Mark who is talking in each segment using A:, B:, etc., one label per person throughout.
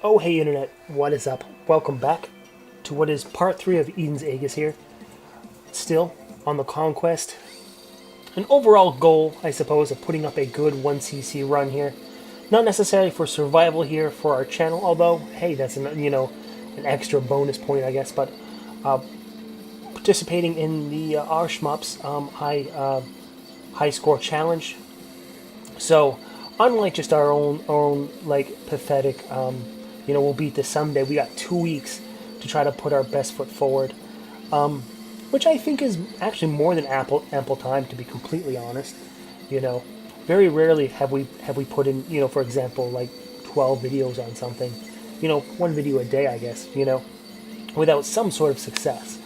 A: Oh, hey Internet, what is up? Welcome back to what is part 3 of Eden's Aegis here. Still on the conquest. An overall goal, I suppose, of putting up a good 1cc run here. Not necessarily for survival here for our channel, although, hey, that's an extra bonus point, I guess. But participating in the R Shmups high score challenge. So, unlike just our own like pathetic, we'll beat this someday. We got 2 weeks to try to put our best foot forward, which I think is actually more than ample time, to be completely honest. You know, very rarely have we put in, for example, like 12 videos on something. One video a day, I guess. Without some sort of success.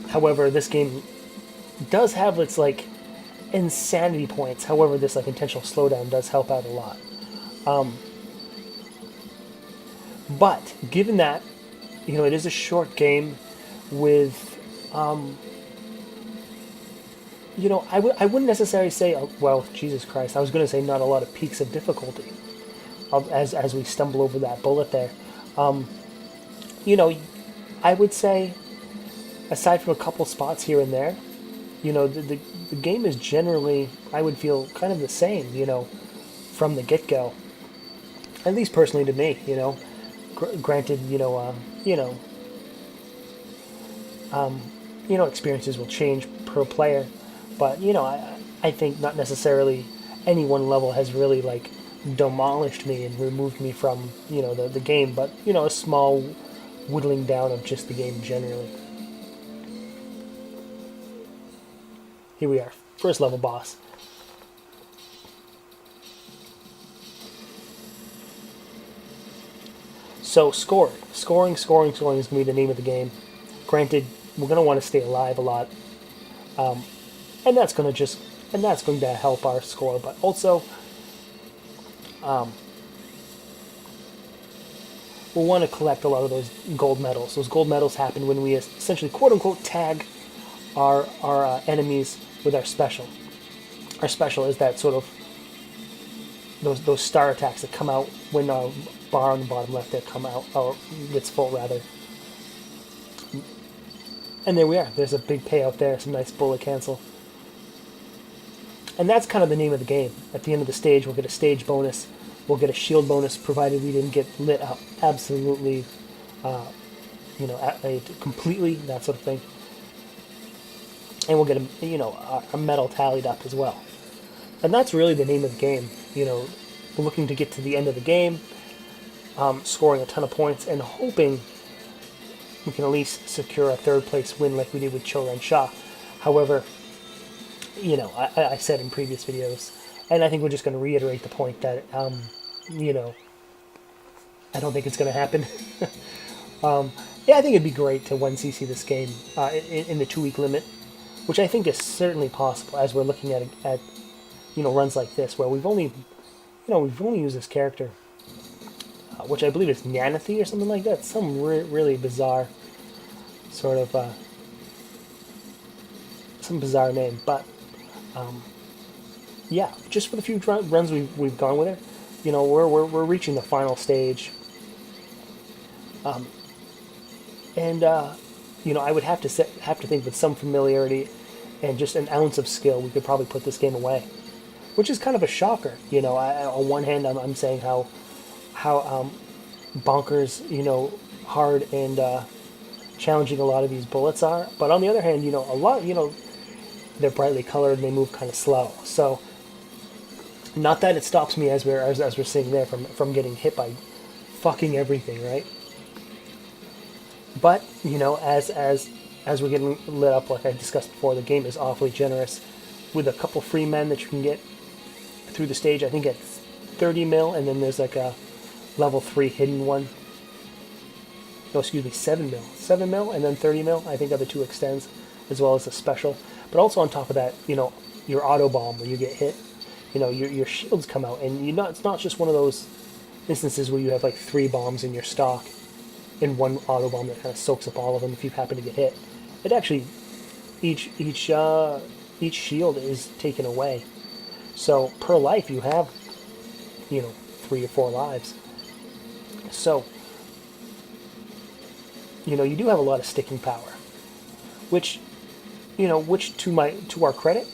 A: However, this game does have its like insanity points. However, this like intentional slowdown does help out a lot. But given that, it is a short game with, I wouldn't necessarily say, well, Jesus Christ, I was going to say not a lot of peaks of difficulty as we stumble over that bullet there. You know, I would say, aside from a couple spots here and there, the game is generally, I would feel, kind of the same, from the get-go. At least personally to me, Granted, experiences will change per player, but I think not necessarily any one level has really like demolished me and removed me from the game, but a small whittling down of just the game generally. Here we are, first level boss. So scoring is going to be the name of the game. Granted, we're going to want to stay alive a lot, and that's going to help our score. But also, we'll want to collect a lot of those gold medals. Those gold medals happen when we essentially quote unquote tag our enemies with our special. Our special is that sort of those star attacks that come out when our bar on the bottom left there come out, or it's full rather. And there we are. There's a big payout there. Some nice bullet cancel. And that's kind of the name of the game. At the end of the stage, we'll get a stage bonus. We'll get a shield bonus, provided we didn't get lit up absolutely, completely, that sort of thing. And we'll get a medal tallied up as well. And that's really the name of the game. We're looking to get to the end of the game, scoring a ton of points, and hoping we can at least secure a third place win like we did with Choran Shah. However, I said in previous videos, and I think we're just going to reiterate the point that, I don't think it's going to happen. Yeah, I think it'd be great to 1cc this game in the 2-week limit, which I think is certainly possible as we're looking at runs like this where we've only used this character, which I believe is Nanathi or something like that. Some really bizarre sort of some bizarre name, but yeah, just for the few runs we've gone with it, we're reaching the final stage, and I would have to think with some familiarity and just an ounce of skill, we could probably put this game away, which is kind of a shocker. On one hand, I'm saying how bonkers, hard and challenging a lot of these bullets are, but on the other hand, a lot, they're brightly colored and they move kind of slow. So, not that it stops me as we're sitting there from getting hit by fucking everything, right? But as we're getting lit up, like I discussed before, the game is awfully generous with a couple free men that you can get through the stage. I think at 30 mil, and then there's like a level 3 hidden one. No, excuse me, 7 mil. 7 mil and then 30 mil, I think, are the two extends, as well as a special. But also on top of that, your auto bomb where you get hit, your shields come out, and it's not just one of those instances where you have like 3 bombs in your stock in one auto bomb that kind of soaks up all of them if you happen to get hit. It actually, each shield is taken away. So per life you have, 3 or 4 lives. So, you do have a lot of sticking power, which, which to our credit,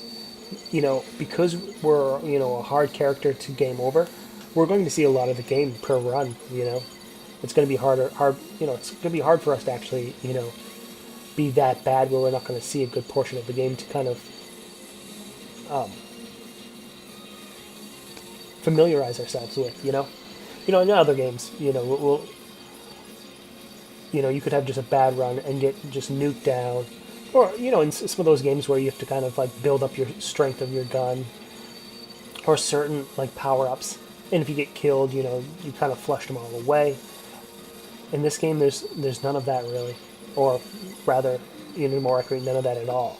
A: because we're, a hard character to game over, we're going to see a lot of the game per run, It's going to be it's going to be hard for us to actually, be that bad where we're not going to see a good portion of the game to kind of familiarize ourselves with, in other games, you could have just a bad run and get just nuked down. Or, in some of those games where you have to kind of like build up your strength of your gun or certain like power-ups. And if you get killed, you kind of flushed them all away. In this game, there's none of that really. Or rather, more accurate, none of that at all.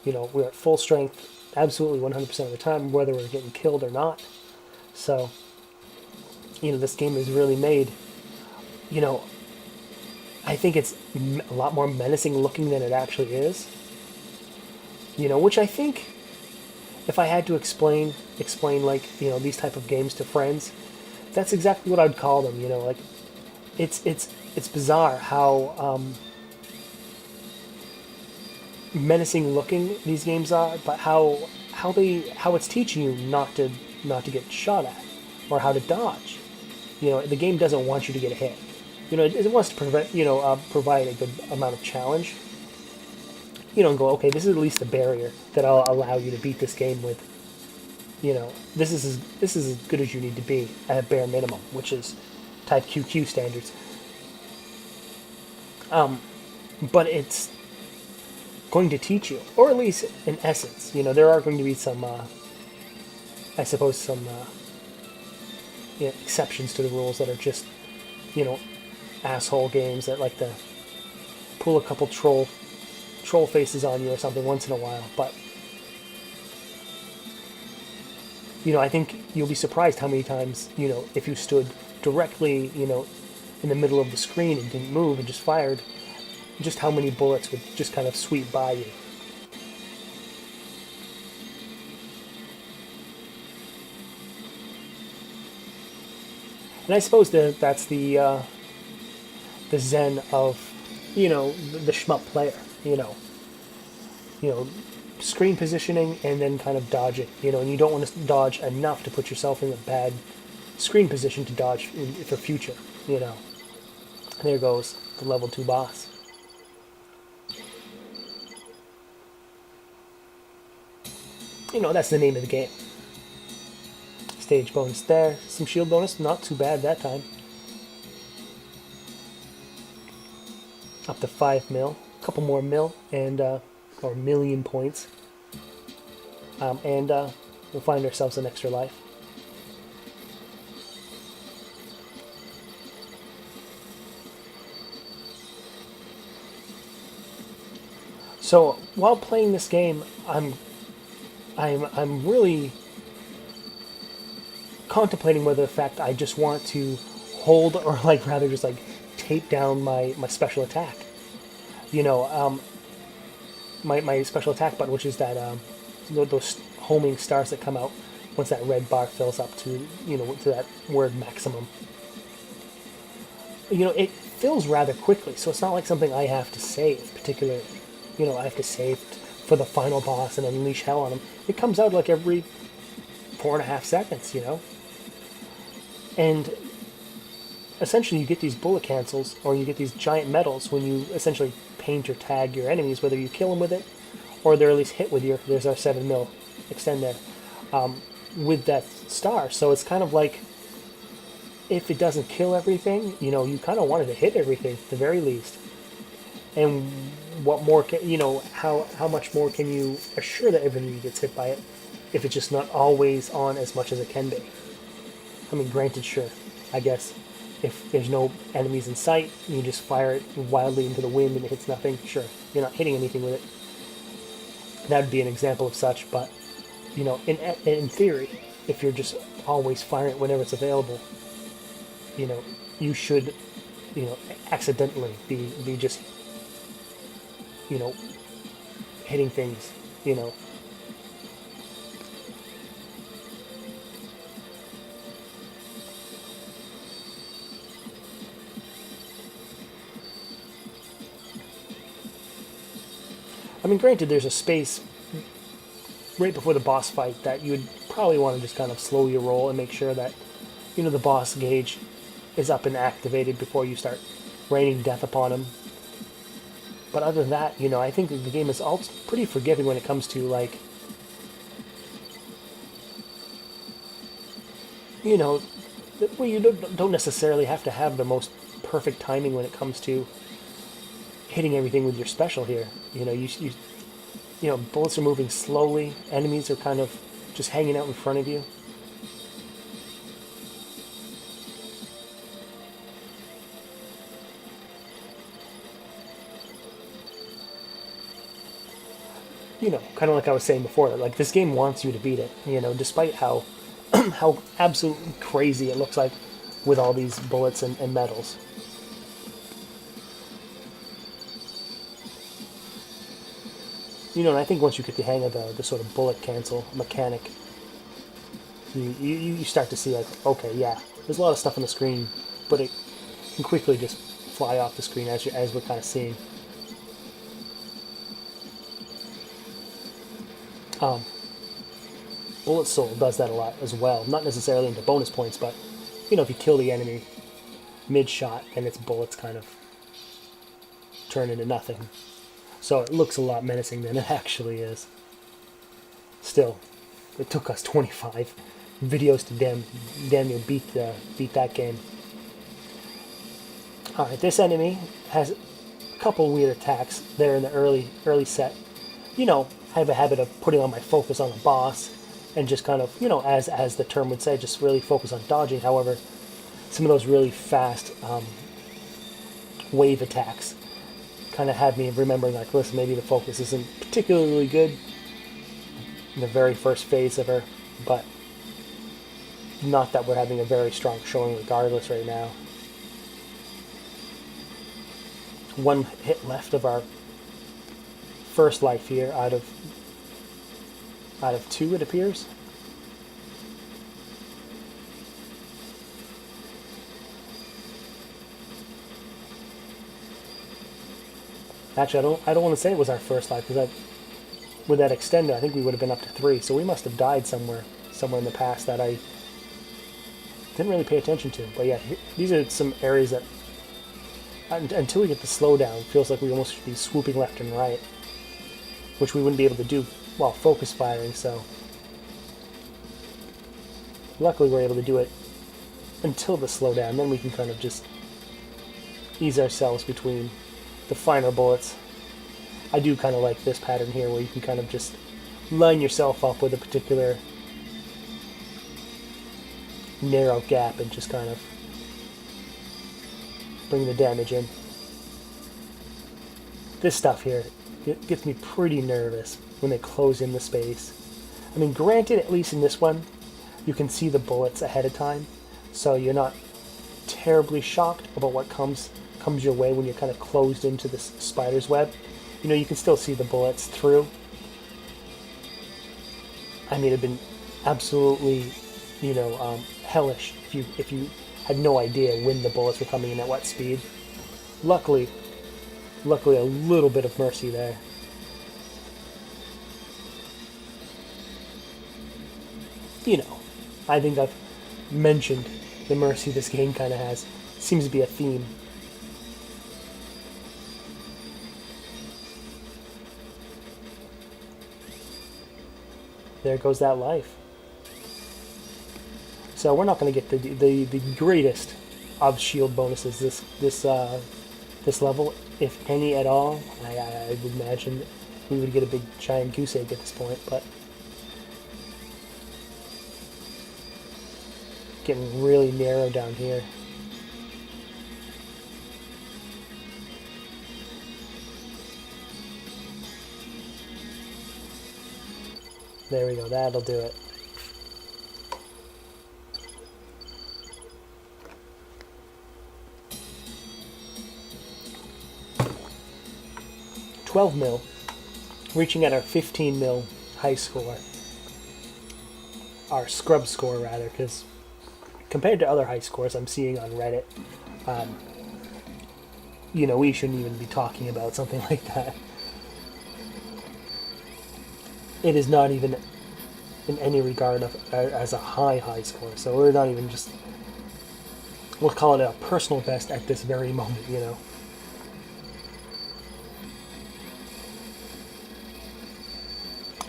A: We're at full strength absolutely 100% of the time, whether we're getting killed or not. So, this game is really made, I think it's a lot more menacing looking than it actually is. Which I think, if I had to explain like, these type of games to friends, that's exactly what I'd call them, like, it's bizarre how, menacing looking these games are, but how it's teaching you not to get shot at, or how to dodge. The game doesn't want you to get a hit. It wants to provide a good amount of challenge. And go, okay, this is at least a barrier that I'll allow you to beat this game with. This is as good as you need to be at a bare minimum, which is type QQ standards. But it's going to teach you, or at least in essence, there are going to be some, I suppose, some exceptions to the rules that are just, asshole games that like to pull a couple troll faces on you or something once in a while. But I think you'll be surprised how many times, if you stood directly, in the middle of the screen and didn't move and just fired, just how many bullets would just kind of sweep by you. And I suppose that's the zen of, the shmup player, screen positioning and then kind of dodging, and you don't want to dodge enough to put yourself in a bad screen position to dodge for future, And there goes the level 2 boss. That's the name of the game. Stage bonus there. Some shield bonus, not too bad that time. Up to 5 mil. A couple more mil, and or million points. And we'll find ourselves an extra life. So while playing this game, I'm really contemplating whether the fact I just want to hold, or like rather just like tape down my special attack. My special attack button, which is that those homing stars that come out once that red bar fills up to to that word maximum. It fills rather quickly, so it's not like something I have to save particularly. I have to save for the final boss and unleash hell on him. It comes out like every 4.5 seconds, And essentially you get these bullet cancels, or you get these giant medals when you essentially paint or tag your enemies, whether you kill them with it, or they're at least hit with there's our 7 mil extend there, with that star. So it's kind of like, if it doesn't kill everything, you kind of wanted to hit everything at the very least. And what more can, how much more can you assure that everybody gets hit by it if it's just not always on as much as it can be? I mean, granted, sure, I guess if there's no enemies in sight, you just fire it wildly into the wind and it hits nothing, sure, you're not hitting anything with it. That would be an example of such, but, in theory, if you're just always firing it whenever it's available, you should, accidentally be just, hitting things, I mean, granted, there's a space right before the boss fight that you would probably want to just kind of slow your roll and make sure that, the boss gauge is up and activated before you start raining death upon him. But other than that, I think the game is all pretty forgiving when it comes to, like, well, you don't necessarily have to have the most perfect timing when it comes to hitting everything with your special here. Bullets are moving slowly. Enemies are kind of just hanging out in front of you. Kind of like I was saying before, like this game wants you to beat it, despite how how absolutely crazy it looks like with all these bullets and metals. And I think once you get the hang of the sort of bullet cancel mechanic, you start to see, like, okay, yeah, there's a lot of stuff on the screen, but it can quickly just fly off the screen as we're kind of seeing. Bullet Soul does that a lot as well. Not necessarily into bonus points, but, if you kill the enemy mid-shot, then its bullets kind of turn into nothing. So it looks a lot menacing than it actually is. Still, it took us 25 videos to damn near beat that game. Alright, this enemy has a couple weird attacks there in the early set. I have a habit of putting on my focus on the boss and just kind of, as the term would say, just really focus on dodging. However, some of those really fast wave attacks kind of had me remembering, like, listen, maybe the focus isn't particularly good in the very first phase of her, but not that we're having a very strong showing regardless right now. One hit left of our first life here out of 2, it appears. Actually, I don't want to say it was our first life, because with that extender, I think we would have been up to 3. So we must have died somewhere in the past that I didn't really pay attention to. But yeah, these are some areas that, until we get the slowdown, feels like we almost should be swooping left and right, which we wouldn't be able to do while focus firing. So luckily we're able to do it until the slowdown. Then we can kind of just ease ourselves between the finer bullets. I do kind of like this pattern here where you can kind of just line yourself up with a particular narrow gap and just kind of bring the damage in. This stuff here, it gets me pretty nervous when they close in the space. I mean, granted, at least in this one, you can see the bullets ahead of time, so you're not terribly shocked about what comes your way when you're kind of closed into this spider's web. You can still see the bullets through. I mean, it'd been absolutely, hellish if you had no idea when the bullets were coming in at what speed. Luckily, a little bit of mercy there. I think I've mentioned the mercy this game kind of has. Seems to be a theme. There goes that life. So we're not going to get the greatest of shield bonuses this level, if any at all. I would imagine we would get a big giant goose egg at this point, but getting really narrow down here. There we go, that'll do it. $12 mil, reaching at our 15 mil high score. Our scrub score, rather, because compared to other high scores I'm seeing on Reddit, we shouldn't even be talking about something like that. it is not even in any regard as a high score. So we're not even just, we'll call it a personal best at this very moment, you know.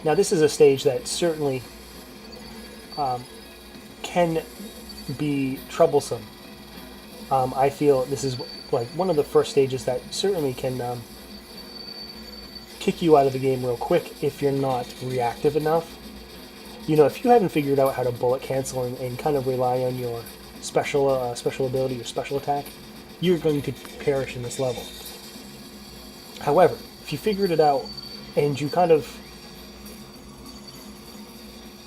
A: Now this is a stage that certainly can be troublesome. I feel this is like one of the first stages that certainly can kick you out of the game real quick if you're not reactive enough. You know, if you haven't figured out how to bullet cancel and kind of rely on your special ability, your special attack, you're going to perish in this level. However, if you figured it out and you kind of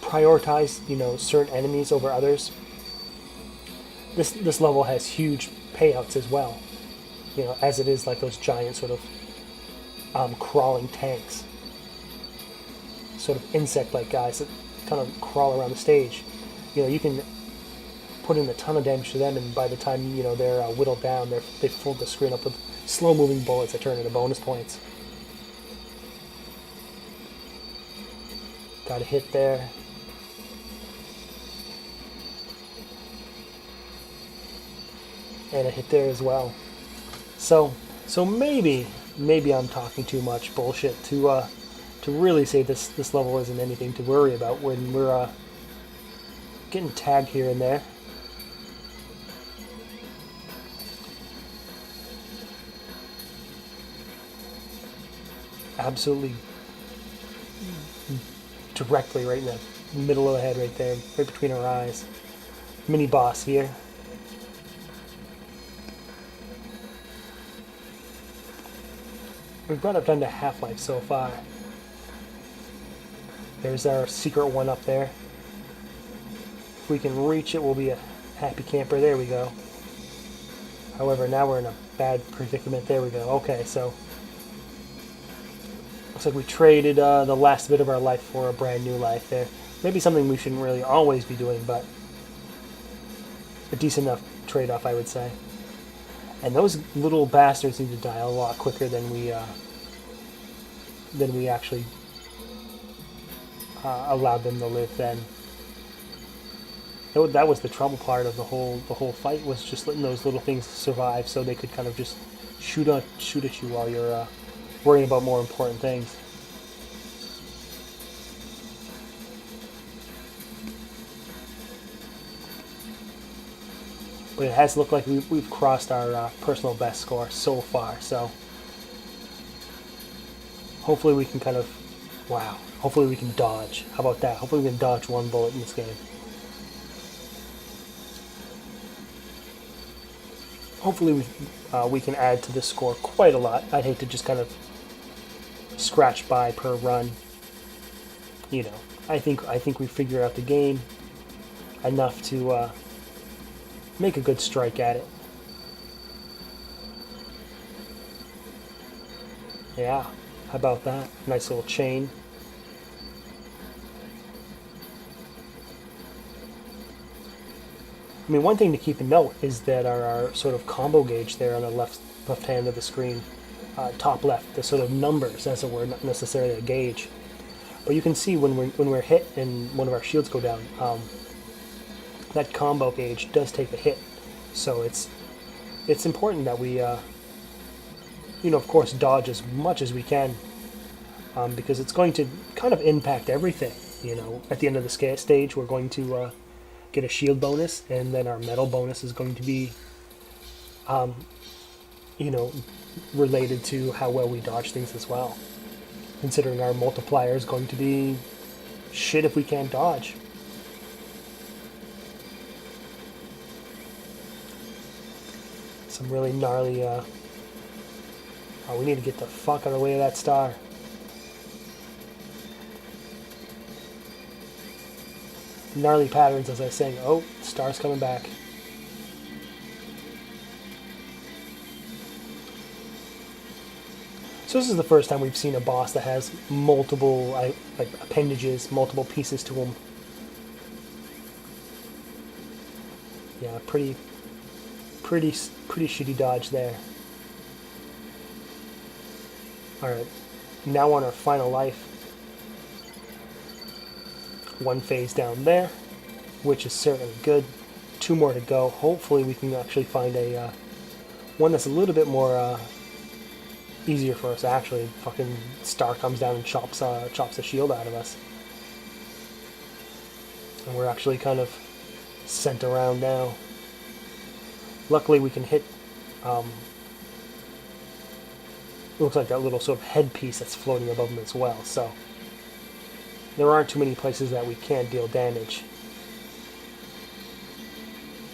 A: prioritize, you know, certain enemies over others, this level has huge payouts as well. You know, as it is like those giant sort of crawling tanks, sort of insect-like guys that kind of crawl around the stage. You know, you can put in a ton of damage to them, and by the time, you know, they're whittled down, they've filled the screen up with slow-moving bullets that turn into bonus points. Got a hit there. And a hit there as well. So maybe I'm talking too much bullshit to really say this level isn't anything to worry about when we're getting tagged here and there. Absolutely directly right in the middle of the head right there, right between our eyes. Mini boss here. We've brought it down to half-life so far. There's our secret one up there. If we can reach it, we'll be a happy camper. There we go. However, now we're in a bad predicament. There we go. Okay, so looks like we traded the last bit of our life for a brand new life there. Maybe something we shouldn't really always be doing, but a decent enough trade-off, I would say. And those little bastards need to die a lot quicker than we actually allowed them to live then. That was the trouble part of the whole fight, was just letting those little things survive so they could kind of just shoot at you while you're worrying about more important things. But it has looked like we've crossed our personal best score so far, so hopefully we can kind of, wow, hopefully we can dodge. How about that? Hopefully we can dodge one bullet in this game. Hopefully we can add to this score quite a lot. I'd hate to just kind of scratch by per run. You know, I think we figured out the game enough to make a good strike at it. Yeah, how about that? Nice little chain. I mean, one thing to keep in note is that our sort of combo gauge there on the left hand of the screen, top left, the sort of numbers, as it were, not necessarily a gauge. But you can see when we're hit and one of our shields go down, that combo gauge does take a hit. So it's important that we, you know, of course, dodge as much as we can, because it's going to kind of impact everything. You know, at the end of the stage, we're going to get a shield bonus, and then our metal bonus is going to be, you know, related to how well we dodge things as well. Considering our multiplier is going to be shit if we can't dodge. Some really gnarly, oh, we need to get the fuck out of the way of that star. Gnarly patterns, as I was saying. Oh, star's coming back. So this is the first time we've seen a boss that has multiple like appendages, multiple pieces to him. Yeah, pretty shitty dodge there. All right, now on our final life. one phase down there, which is certainly good. 2 more to go. Hopefully we can actually find a one that's a little bit more easier for us. Actually, fucking Star comes down and chops the shield out of us, and we're actually kind of sent around now. Luckily, we can hit. Looks like that little sort of headpiece that's floating above him as well. So there aren't too many places that we can't deal damage.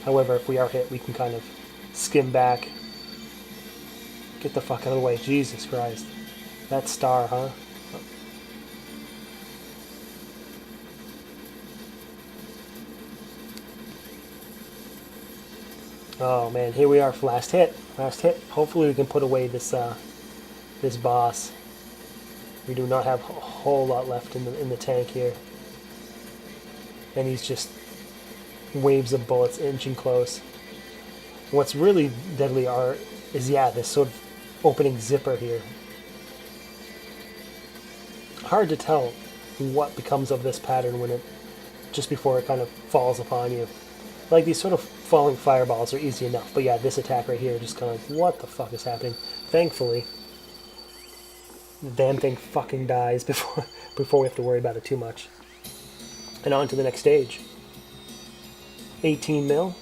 A: However, if we are hit, we can kind of skim back. Get the fuck out of the way. Jesus Christ. That Star, huh? Oh man, here we are for last hit. Last hit. Hopefully we can put away this this boss. We do not have a whole lot left in the tank here. And he's just waves of bullets inching close. What's really deadly is this sort of opening zipper here. Hard to tell what becomes of this pattern when just before it kind of falls upon you. Like, these sort of falling fireballs are easy enough, but yeah, this attack right here just kind of like, what the fuck is happening? Thankfully, the damn thing fucking dies before we have to worry about it too much. And on to the next stage. 18 mil.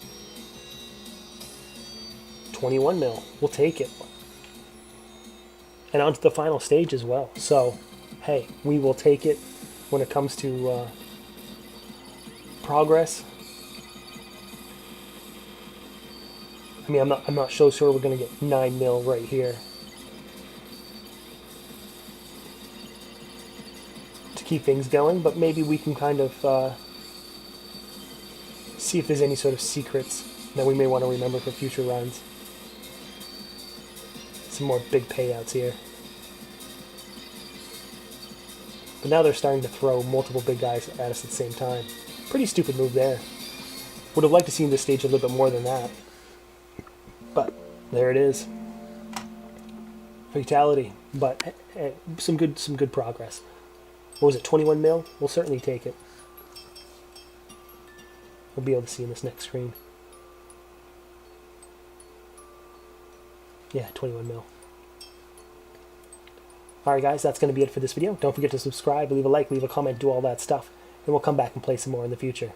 A: 21 mil. We'll take it. And on to the final stage as well. So, hey, we will take it when it comes to progress. I mean, I'm not so sure we're going to get 9 mil right here to keep things going, but maybe we can kind of see if there's any sort of secrets that we may want to remember for future runs. Some more big payouts here. But now they're starting to throw multiple big guys at us at the same time. Pretty stupid move there. Would have liked to see this stage a little bit more than that. But there it is. Fatality. But some good progress. What was it, 21 mil? We'll certainly take it. We'll be able to see in this next screen. Yeah, 21 mil. Alright guys, that's going to be it for this video. Don't forget to subscribe, leave a like, leave a comment, do all that stuff. And we'll come back and play some more in the future.